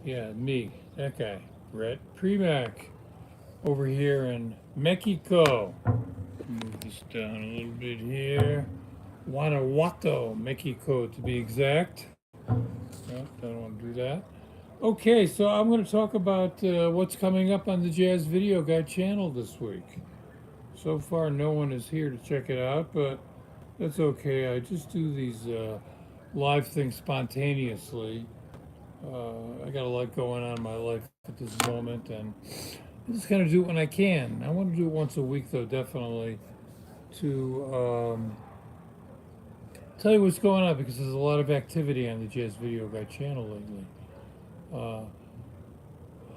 Yeah, me, that guy, Brett Premack, over here in Mexico. Move this down a little bit here. Guanajuato, Mexico to be exact. No, don't want to do that. Okay, so I'm going to talk about what's coming up on the Jazz Video Guide channel this week. So far, no one is here to check it out, but that's okay. I just do these live things spontaneously. I got a lot going on in my life at this moment, and I just kind of do it when I can. I want to do it once a week, though, definitely, to tell you what's going on, because there's a lot of activity on the Jazz Video Guide channel lately.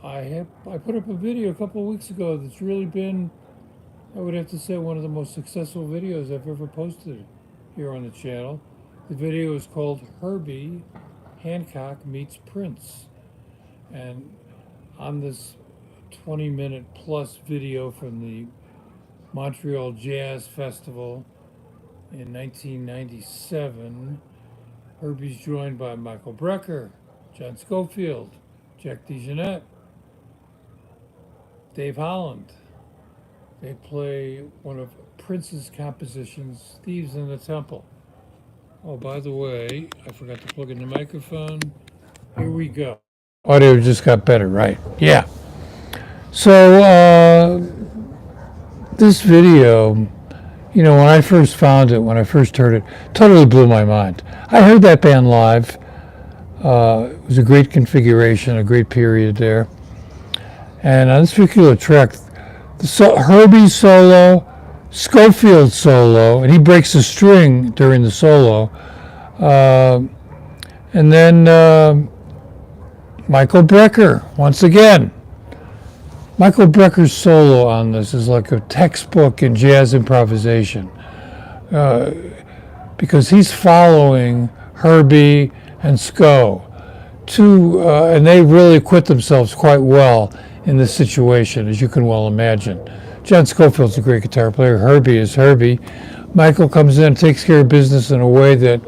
I put up a video a couple of weeks ago that's really been, I would have to say, one of the most successful videos I've ever posted here on the channel. The video is called Herbie Hancock Meets Prince. And on this 20-minute plus video from the Montreal Jazz Festival in 1997, Herbie's joined by Michael Brecker, John Scofield, Jack DeJohnette, Dave Holland. They play one of Prince's compositions, Thieves in the Temple. Oh, by the way, I forgot to plug in the microphone. Here we go. Audio just got better, right? Yeah. So, this video, when I first found it, when I first heard it, totally blew my mind. I heard that band live. It was a great configuration, a great period there. And on this particular track, Herbie solo, Scofield solo, and he breaks a string during the solo. And then Michael Brecker, once again. Michael Brecker's solo on this is like a textbook in jazz improvisation, because he's following Herbie and Sco, and they really acquit themselves quite well in this situation, as you can well imagine. John Scofield's a great guitar player. Herbie is Herbie. Michael comes in and takes care of business in a way that,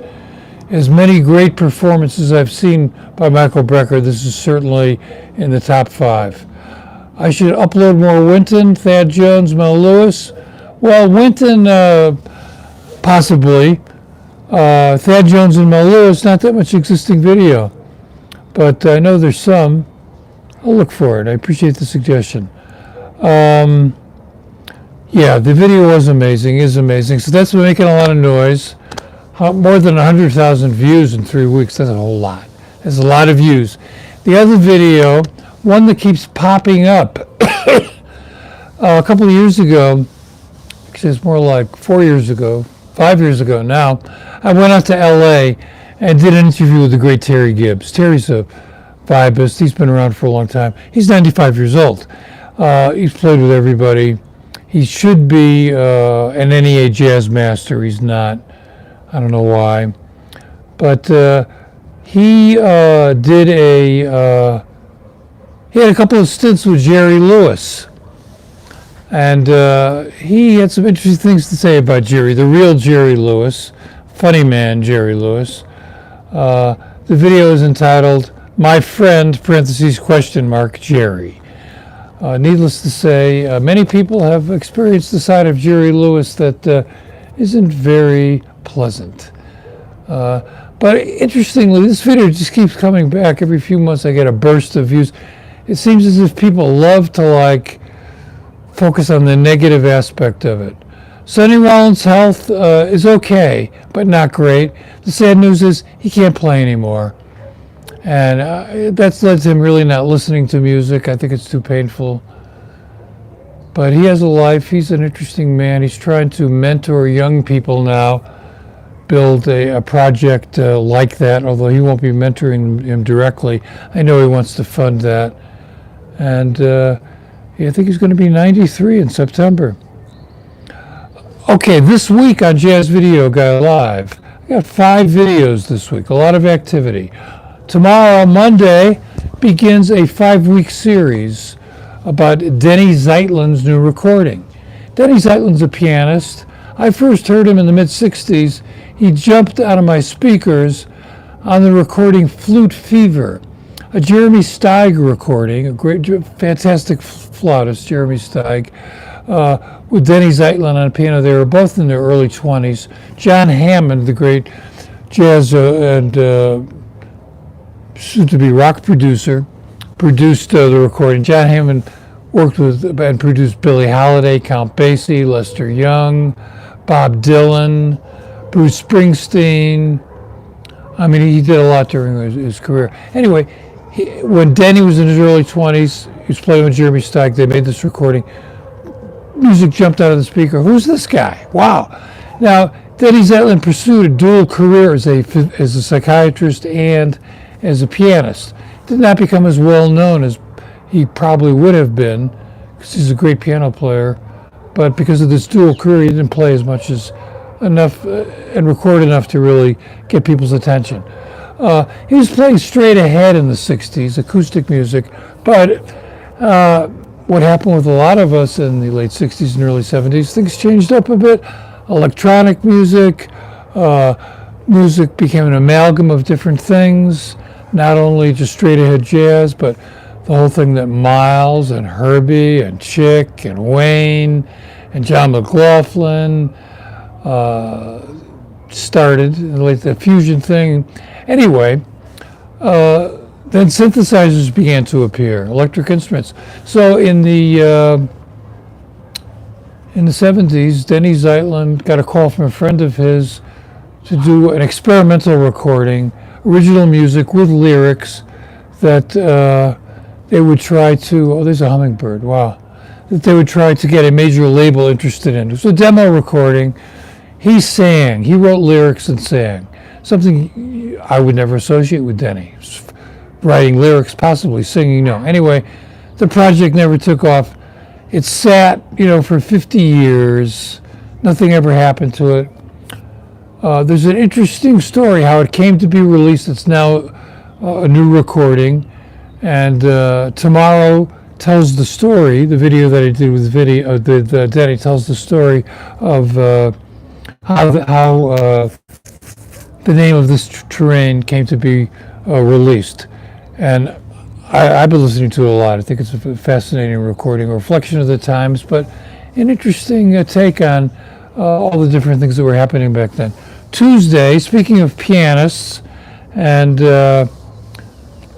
as many great performances I've seen by Michael Brecker, this is certainly in the top 5. I should upload more Wynton, Thad Jones, Mel Lewis. Well, Wynton, possibly. Thad Jones and Mel Lewis, not that much existing video. But I know there's some. I'll look for it. I appreciate the suggestion. Yeah, the video was amazing, is amazing. So that's been making a lot of noise. More than 100,000 views in 3 weeks. That's a whole lot. That's a lot of views. The other video, one that keeps popping up, a couple of years ago, actually it's more like 4 years ago, 5 years ago now, I went out to LA and did an interview with the great Terry Gibbs. Terry's a vibist. He's been around for a long time. He's 95 years old. He's played with everybody. He should be an NEA jazz master. He's not. I don't know why. But he did he had a couple of stints with Jerry Lewis. And he had some interesting things to say about Jerry, the real Jerry Lewis, funny man Jerry Lewis. The video is entitled, My Friend, parentheses, question mark, Jerry. Needless to say, many people have experienced the side of Jerry Lewis that isn't very pleasant. But interestingly, this video just keeps coming back. Every few months I get a burst of views. It seems as if people love to focus on the negative aspect of it. Sonny Rollins' health is okay, but not great. The sad news is he can't play anymore. And that's led to him really not listening to music. I think it's too painful. But he has a life. He's an interesting man. He's trying to mentor young people now, build a project like that, although he won't be mentoring him directly. I know he wants to fund that. And I think he's going to be 93 in September. Okay, this week on Jazz Video Guide Live, I got 5 videos this week, a lot of activity. Tomorrow, Monday, begins a 5-week series about Denny Zeitlin's new recording. Denny Zeitlin's a pianist. I first heard him in the mid-'60s. He jumped out of my speakers on the recording Flute Fever. a Jeremy Steig recording, a great, fantastic flautist, Jeremy Steig, with Denny Zeitlin on piano. They were both in their early 20s. John Hammond, the great jazz and soon-to-be rock producer, produced the recording. John Hammond worked with and produced Billie Holiday, Count Basie, Lester Young, Bob Dylan, Bruce Springsteen. I mean, he did a lot during his career. Anyway, when Denny was in his early 20s, he was playing with Jeremy Steig. They made this recording. Music jumped out of the speaker. Who's this guy? Wow. Now, Denny Zeitlin pursued a dual career as a psychiatrist and as a pianist. Did not become as well known as he probably would have been, because he's a great piano player. But because of this dual career, he didn't play as much as enough and record enough to really get people's attention. He was playing straight ahead in the 60s, acoustic music, but what happened with a lot of us in the late 60s and early 70s, things changed up a bit. Electronic music, music became an amalgam of different things, not only just straight ahead jazz, but the whole thing that Miles and Herbie and Chick and Wayne and John McLaughlin started, the fusion thing. Anyway, then synthesizers began to appear, electric instruments. So in the 70s, Denny Zeitlin got a call from a friend of his to do an experimental recording, original music with lyrics that they would try to, oh, there's a hummingbird, wow, that they would try to get a major label interested in. It was a demo recording. He sang, he wrote lyrics and sang, something I would never associate with Denny. Writing lyrics, possibly singing, no. Anyway, the project never took off. It sat, for 50 years. Nothing ever happened to it. There's an interesting story how it came to be released. It's now a new recording. And tomorrow tells the story. The video that I did with the Denny tells the story of how the name of this terrain came to be released. And I've been listening to it a lot. I think it's a fascinating recording, a reflection of the times, but an interesting take on all the different things that were happening back then. Tuesday, speaking of pianists, and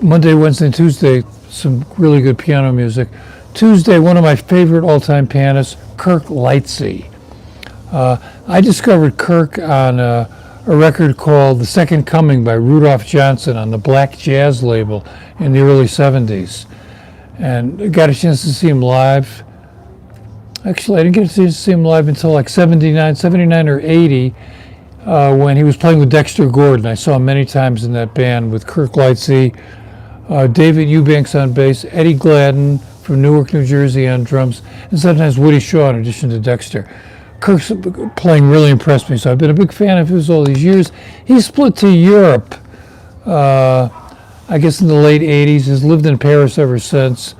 Monday, Wednesday, and Tuesday, some really good piano music. Tuesday, one of my favorite all-time pianists, Kirk Lighsey. I discovered Kirk on a record called The Second Coming by Rudolph Johnson on the Black Jazz label in the early 70s. And got a chance to see him live. Actually, I didn't get a chance to see him live until like 79 or 80 when he was playing with Dexter Gordon. I saw him many times in that band with Kirk Lighsey, David Eubanks on bass, Eddie Gladden from Newark, New Jersey on drums, and sometimes Woody Shaw in addition to Dexter. Kirk's playing really impressed me, so I've been a big fan of his all these years. He split to Europe, I guess in the late 80s, has lived in Paris ever since,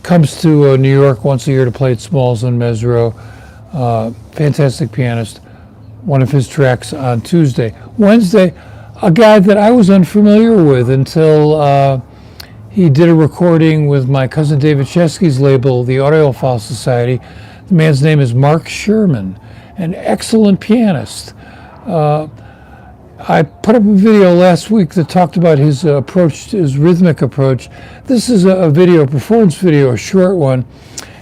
comes to New York once a year to play at Smalls and Mesro. Fantastic pianist. One of his tracks on Tuesday. Wednesday, a guy that I was unfamiliar with until he did a recording with my cousin David Chesky's label, the Audiophile Society. The man's name is Mark Sherman, an excellent pianist. I put up a video last week that talked about his approach, his rhythmic approach. This is a video, a performance video, a short one,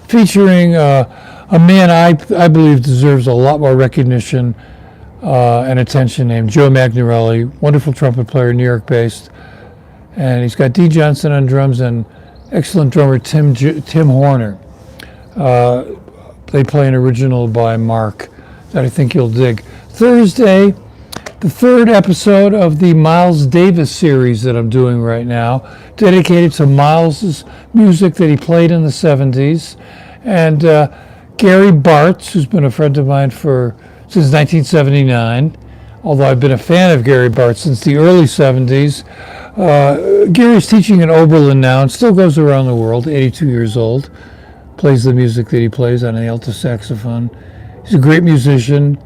featuring a man I believe deserves a lot more recognition and attention, named Joe Magnarelli, wonderful trumpet player, New York based. And he's got Dee Johnson on drums and excellent drummer Tim Horner. They play an original by Mark that I think you'll dig. Thursday, the third episode of the Miles Davis series that I'm doing right now, dedicated to Miles's music that he played in the 70s. And Gary Bartz, who's been a friend of mine since 1979, although I've been a fan of Gary Bartz since the early 70s. Gary's teaching in Oberlin now and still goes around the world, 82 years old. Plays the music that he plays on the alto saxophone. He's a great musician,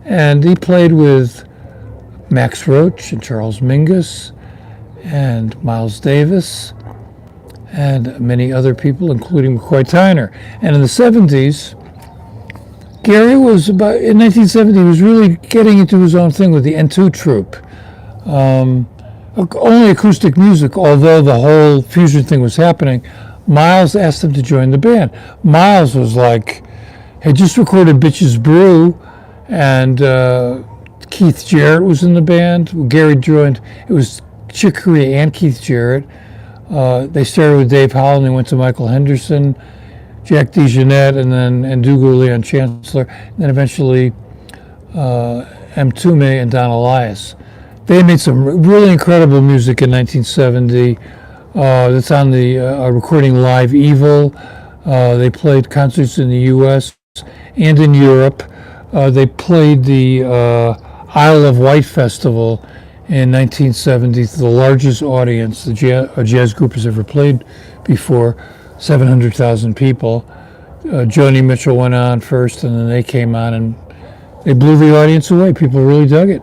and he played with Max Roach and Charles Mingus and Miles Davis, and many other people, including McCoy Tyner. And in the 70s, Gary was in 1970, he was really getting into his own thing with the N2 troupe. Only acoustic music, although the whole fusion thing was happening. Miles asked him to join the band. Miles was had just recorded Bitches Brew, and Keith Jarrett was in the band. Gary joined, it was Chick Corea and Keith Jarrett. They started with Dave Howell, and they went to Michael Henderson, Jack DeJohnette, and Dougal Leon Chancellor, and then eventually M. Tume and Don Elias. They made some really incredible music in 1970. That's on the recording Live Evil. They played concerts in the U.S. and in Europe. They played the Isle of Wight Festival in 1970, the largest audience a jazz group has ever played before, 700,000 people. Joni Mitchell went on first, and then they came on, and they blew the audience away. People really dug it.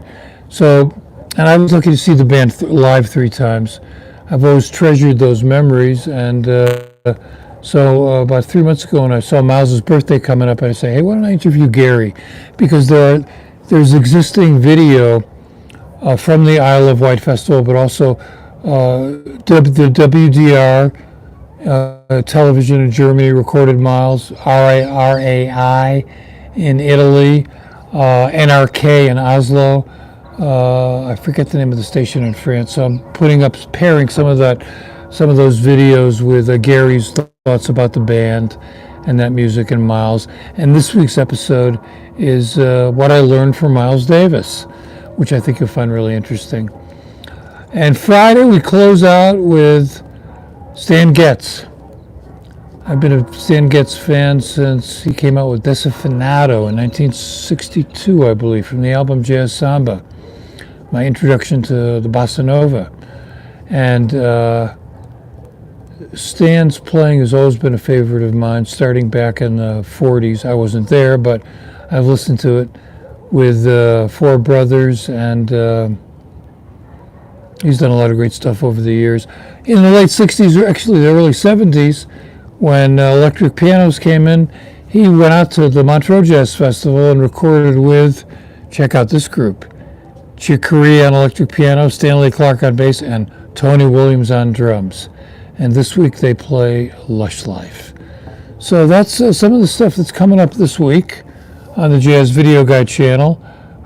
So, and I was lucky to see the band live 3 times. I've always treasured those memories, and so about 3 months ago when I saw Miles' birthday coming up, I say, hey, why don't I interview Gary? Because there's existing video from the Isle of Wight Festival, but also the WDR television in Germany recorded Miles, RAI in Italy, NRK in Oslo. I forget the name of the station in France. So I'm pairing some of those videos with Gary's thoughts about the band and that music and Miles. And this week's episode is what I learned from Miles Davis, which I think you'll find really interesting. And Friday we close out with Stan Getz. I've been a Stan Getz fan since he came out with Desafinado in 1962, I believe, from the album Jazz Samba, my introduction to the bossa nova. And Stan's playing has always been a favorite of mine, starting back in the 40s. I wasn't there, but I've listened to it with Four Brothers, and he's done a lot of great stuff over the years. In the late 60s, or actually the early 70s, when electric pianos came in, he went out to the Montreux Jazz Festival and recorded with, check out this group, Chick Corea on electric piano, Stanley Clarke on bass, and Tony Williams on drums. And this week they play Lush Life. So that's some of the stuff that's coming up this week on the Jazz Video Guide channel.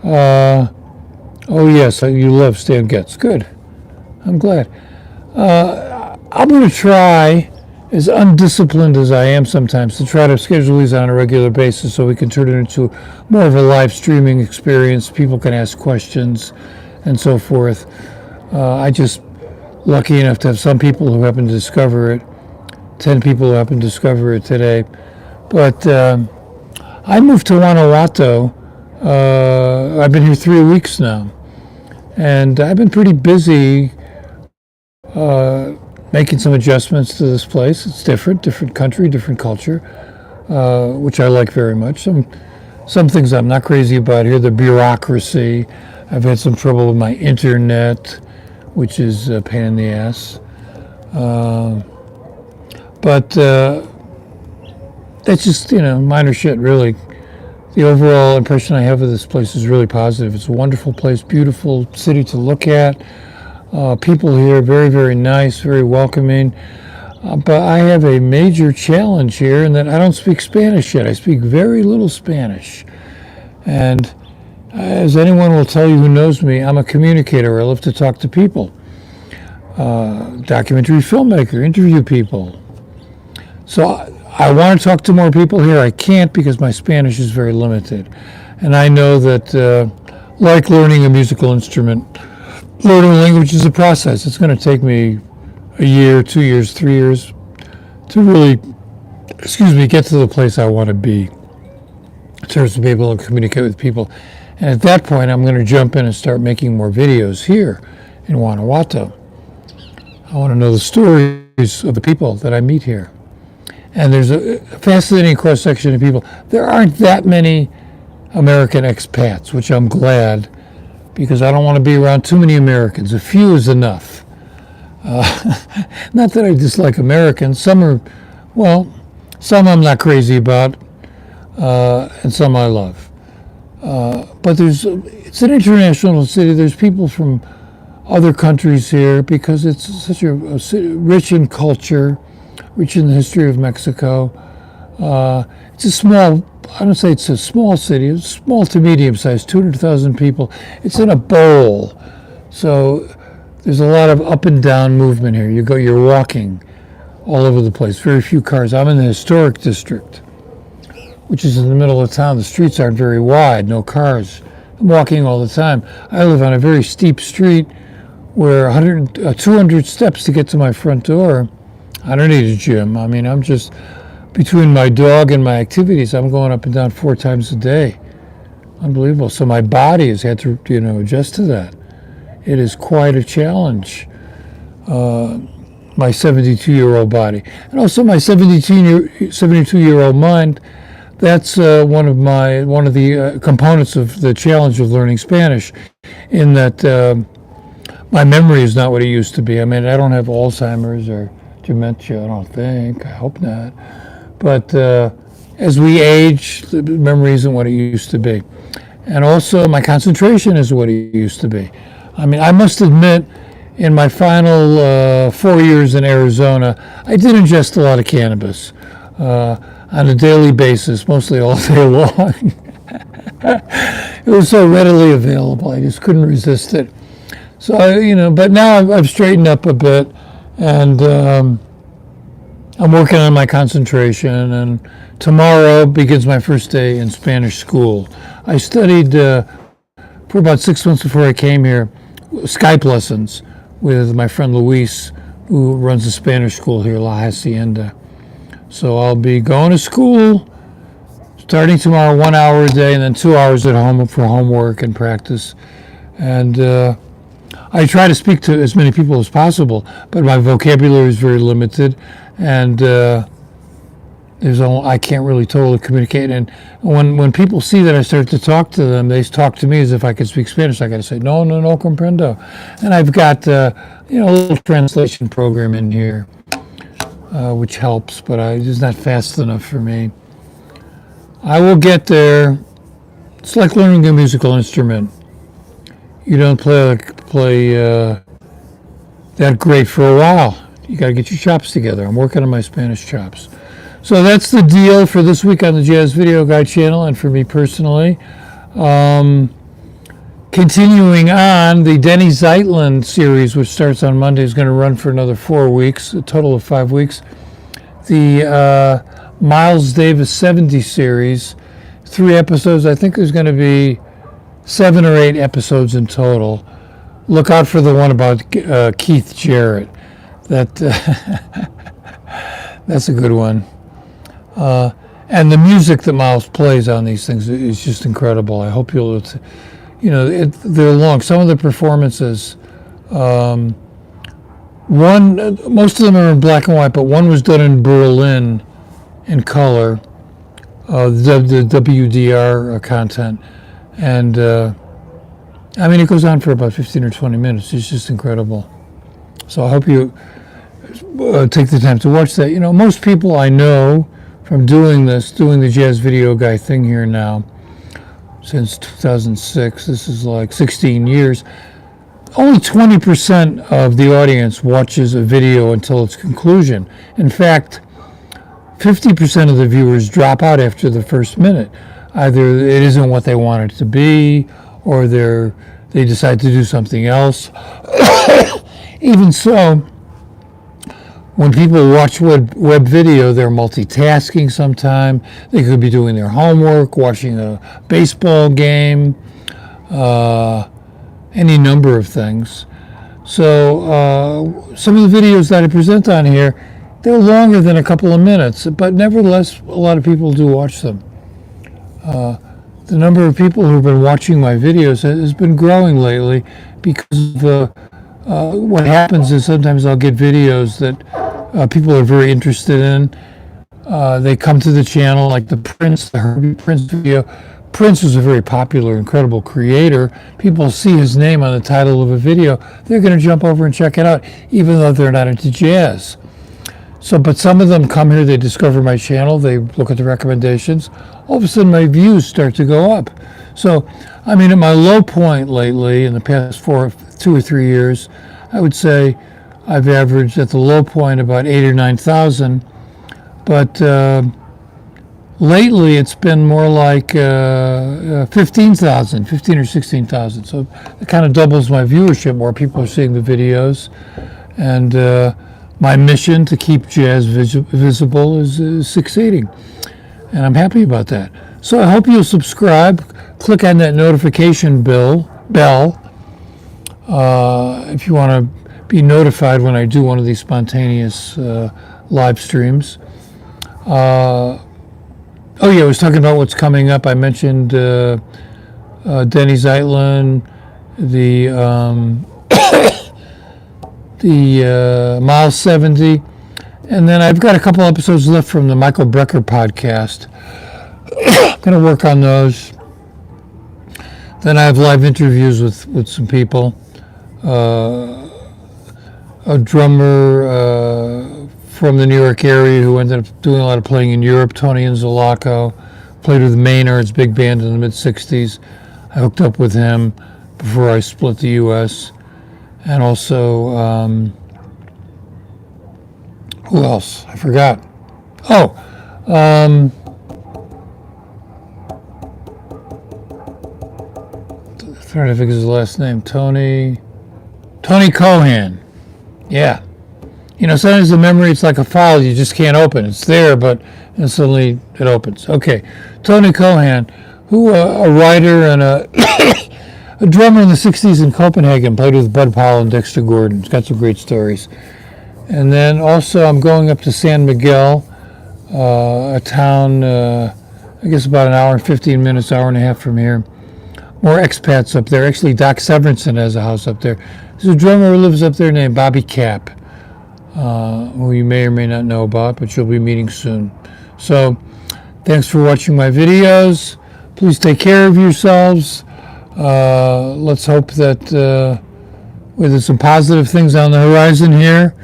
Oh yes, you love Stan Getz. Good. I'm glad. I'm going to try, as undisciplined as I am sometimes, to try to schedule these on a regular basis so we can turn it into more of a live streaming experience. People can ask questions and so forth. I just lucky enough to have some people who happen to discover it, 10 people who happen to discover it today. But I moved to Guanajuato. I've been here 3 weeks now, and I've been pretty busy making some adjustments to this place. It's different country, different culture, which I like very much. Some things I'm not crazy about here, the bureaucracy. I've had some trouble with my internet, which is a pain in the ass. But that's just, minor shit, really. The overall impression I have of this place is really positive. It's a wonderful place, beautiful city to look at. People here, very, very nice, very welcoming. But I have a major challenge here in that I don't speak Spanish yet. I speak very little Spanish. And as anyone will tell you who knows me, I'm a communicator. I love to talk to people. Documentary filmmaker, interview people. So I want to talk to more people here. I can't because my Spanish is very limited. And I know that, like learning a musical instrument, learning a language is a process. It's going to take me a year, 2 years, 3 years to really, get to the place I want to be in terms of being able to communicate with people. And at that point, I'm going to jump in and start making more videos here in Guanajuato. I want to know the stories of the people that I meet here. And there's a fascinating cross-section of people. There aren't that many American expats, which I'm glad, because I don't want to be around too many Americans. A few is enough. Not that I dislike Americans. Some I'm not crazy about, and some I love. But it's an international city. There's people from other countries here because it's such a city, rich in culture, rich in the history of Mexico. It's a small, I don't say it's a small city, it's small to medium sized, 200,000 people. It's in a bowl. So there's a lot of up and down movement here. You're walking all over the place, very few cars. I'm in the historic district, which is in the middle of town. The streets aren't very wide, no cars. I'm walking all the time. I live on a very steep street where 200 steps to get to my front door. I don't need a gym. I mean, I'm just, between my dog and my activities, I'm going up and down 4 times a day. Unbelievable. So my body has had to, adjust to that. It is quite a challenge. My 72-year-old body. And also my 72-year-old mind, that's one of the components of the challenge of learning Spanish, in that my memory is not what it used to be. I mean, I don't have Alzheimer's or dementia, I don't think. I hope not. But as we age, the memory isn't what it used to be. And also my concentration is what it used to be. I mean, I must admit, in my final 4 years in Arizona, I did ingest a lot of cannabis on a daily basis, mostly all day long. It was so readily available, I just couldn't resist it. So, but now I've straightened up a bit, and I'm working on my concentration, and tomorrow begins my first day in Spanish school. I studied for about 6 months before I came here, Skype lessons with my friend Luis, who runs a Spanish school here, La Hacienda. So I'll be going to school starting tomorrow, 1 hour a day, and then 2 hours at home for homework and practice. And I try to speak to as many people as possible, but my vocabulary is very limited, and I can't really totally communicate. And when people see that I start to talk to them, they talk to me as if I could speak Spanish. I got to say, no comprendo. And I've got a little translation program in here, which helps, but it's not fast enough for me. I will get there. It's like learning a musical instrument. You don't play that great for a while. You got to get your chops together. I'm working on my Spanish chops. So that's the deal for this week on the Jazz Video Guy channel, and for me personally. Continuing on, the Denny Zeitlin series, which starts on Monday, is going to run for another 4 weeks, a total of 5 weeks. The Miles Davis 70 series, 3 episodes. I think there's going to be 7 or 8 episodes in total. Look out for the one about Keith Jarrett. That's a good one. And the music that Miles plays on these things is just incredible. I hope they're long. Some of the performances, most of them are in black and white, but one was done in Berlin in color, the WDR content. And it goes on for about 15 or 20 minutes. It's just incredible. So I hope you take the time to watch that. Most people I know from doing the Jazz Video Guy thing here now, since 2006, this is like 16 years, only 20% of the audience watches a video until its conclusion. In fact, 50% of the viewers drop out after the first minute. Either it isn't what they want it to be, or they decide to do something else. Even so, when people watch web video, they're multitasking sometime. They could be doing their homework, watching a baseball game, any number of things. So some of the videos that I present on here, they're longer than a couple of minutes, but nevertheless, a lot of people do watch them. The number of people who've been watching my videos has been growing lately, because what happens is sometimes I'll get videos that people are very interested in. They come to the channel, like the Herbie Prince video, Prince was a very popular, incredible creator. People see his name on the title of a video, they're going to jump over and check it out, even though they're not into jazz. So, but some of them come here, they discover my channel, they look at the recommendations. All of a sudden, my views start to go up. So, I mean, at my low point lately, in the past 2 or 3 years, I would say I've averaged at the low point about 8,000 or 9,000. But lately, it's been more like 15,000, 15 or 16,000. So it kind of doubles my viewership. More people are seeing the videos, and my mission to keep jazz visible is succeeding, and I'm happy about that. So I hope you'll subscribe. Click on that notification bell if you want to be notified when I do one of these spontaneous live streams. Oh yeah, I was talking about what's coming up. I mentioned Denny Zeitlin, the Miles 70, and then I've got a couple episodes left from the Michael Brecker podcast. I'm going to work on those. Then I have live interviews with some people. A drummer from the New York area who ended up doing a lot of playing in Europe, Tony Anzalaco, played with Maynard's big band in the mid-'60s. I hooked up with him before I split the U.S. And also, who else? I forgot. Trying to figure his last name. Tony Cohan. Yeah. You know, sometimes the memory, it's like a file you just can't open. It's there, but and suddenly it opens. Okay. Tony Cohan, who a writer and a a drummer in the 60s in Copenhagen, played with Bud Powell and Dexter Gordon. He's got some great stories. And then also I'm going up to San Miguel, a town, I guess about an hour and 15 minutes, hour and a half from here. More expats up there. Actually, Doc Severinsen has a house up there. There's a drummer who lives up there named Bobby Cap, who you may or may not know about, but you'll be meeting soon. So, thanks for watching my videos. Please take care of yourselves. Let's hope that there's some positive things on the horizon here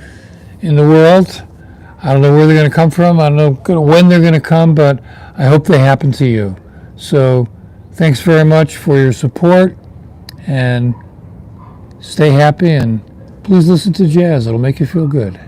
in the world. I don't know where they're going to come from. I don't know when they're going to come, but I hope they happen to you. So, thanks very much for your support, and stay happy, and please listen to jazz. It'll make you feel good.